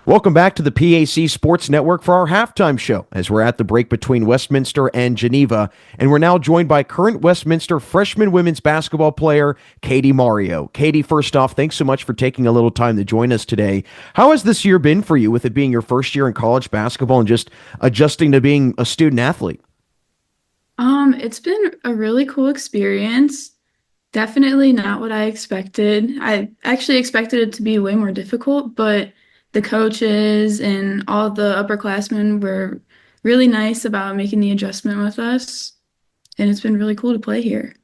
Welcome back to the PAC Sports Network for our halftime show as we're at the break between Westminster and Geneva. And we're now joined by current Westminster freshman women's basketball player, Katie Maryo. Katie, first off, thanks so much for taking a little time to join us today. How has this year been for you with it being your first year in college basketball and just adjusting to being a student athlete? It's been a really cool experience. Definitely not what I expected. I actually expected it to be way more difficult, but the coaches and all the upperclassmen were really nice about making the adjustment with us, and it's been really cool to play here.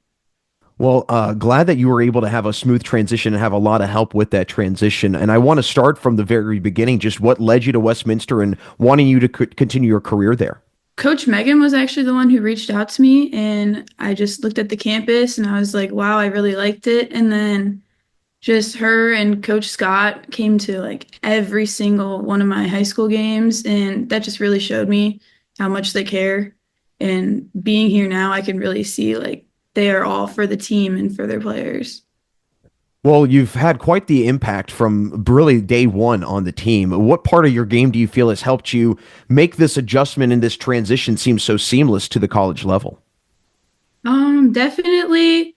Well, glad that you were able to have a smooth transition and have a lot of help with that transition. And I want to start from the very beginning, just what led you to Westminster and wanting you to continue your career there. Coach Megan was actually the one who reached out to me, and I just looked at the campus and I was like, wow, I really liked it. And then just her and Coach Scott came to like every single one of my high school games, and that just really showed me how much they care. And being here now, I can really see like they are all for the team and for their players. Well, you've had quite the impact from really day one on the team. What part of your game do you feel has helped you make this adjustment and this transition seem so seamless to the college level? Definitely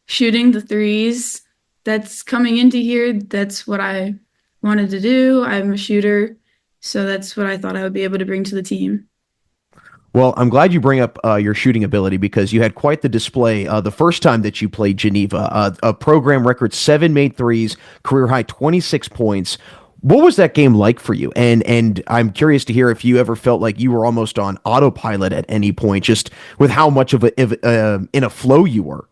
shooting the threes. That's coming into here. That's what I wanted to do. I'm a shooter, so that's what I thought I would be able to bring to the team. Well, I'm glad you bring up your shooting ability because you had quite the display the first time that you played Geneva. A program record 7 made threes, career high 26 points. What was that game like for you? And I'm curious to hear if you ever felt like you were almost on autopilot at any point, just with how much in a flow you were.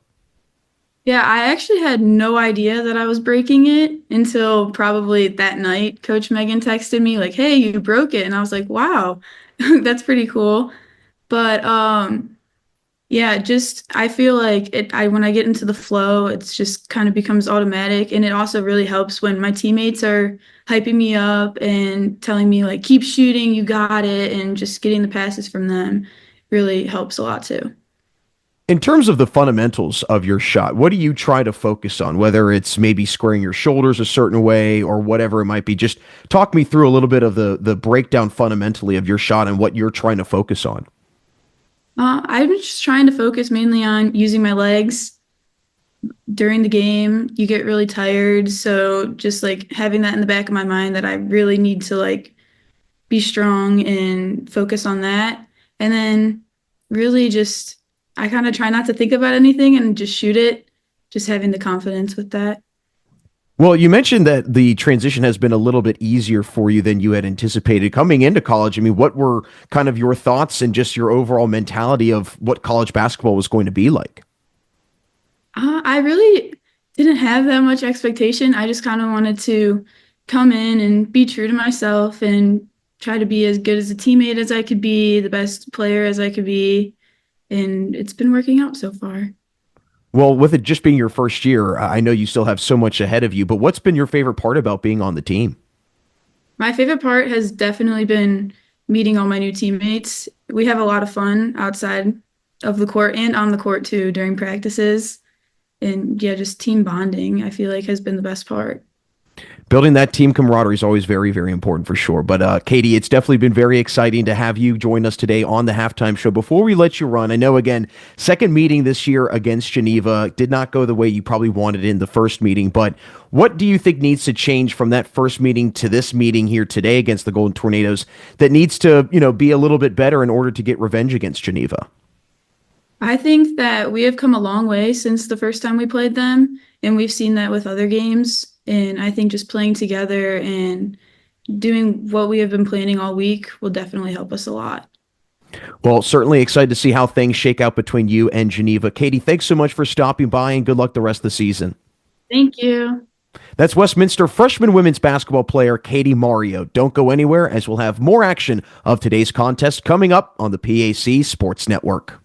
Yeah, I actually had no idea that I was breaking it until probably that night. Coach Megan texted me like, "Hey, you broke it." And I was like, "Wow, that's pretty cool." But yeah, just I feel like it I when I get into the flow, it's just kind of becomes automatic, and it also really helps when my teammates are hyping me up and telling me like, "Keep shooting, you got it," and just getting the passes from them really helps a lot too. In terms of the fundamentals of your shot, what do you try to focus on? Whether it's maybe squaring your shoulders a certain way or whatever it might be, just talk me through a little bit of the breakdown fundamentally of your shot and what you're trying to focus on. I'm just trying to focus mainly on using my legs during the game. You get really tired, so just like having that in the back of my mind that I really need to like be strong and focus on that. And then really just I kind of try not to think about anything and just shoot it, just having the confidence with that. Well, you mentioned that the transition has been a little bit easier for you than you had anticipated coming into college. I mean, what were kind of your thoughts and just your overall mentality of what college basketball was going to be like? I really didn't have that much expectation. I just kind of wanted to come in and be true to myself and try to be as good as a teammate as I could be, the best player as I could be. And it's been working out so far. Well, with it just being your first year, I know you still have so much ahead of you, but what's been your favorite part about being on the team? My favorite part has definitely been meeting all my new teammates. We have a lot of fun outside of the court and on the court too during practices. And yeah, just team bonding, I feel like has been the best part. Building that team camaraderie is always very, very important for sure. But Katie, it's definitely been very exciting to have you join us today on the halftime show. Before we let you run, I know again, second meeting this year against Geneva did not go the way you probably wanted in the first meeting. But what do you think needs to change from that first meeting to this meeting here today against the Golden Tornadoes that needs to, be a little bit better in order to get revenge against Geneva? I think that we have come a long way since the first time we played them, and we've seen that with other games. And I think just playing together and doing what we have been planning all week will definitely help us a lot. Well, certainly excited to see how things shake out between you and Geneva. Katie, thanks so much for stopping by and good luck the rest of the season. Thank you. That's Westminster freshman women's basketball player Katie Maryo. Don't go anywhere as we'll have more action of today's contest coming up on the PAC Sports Network.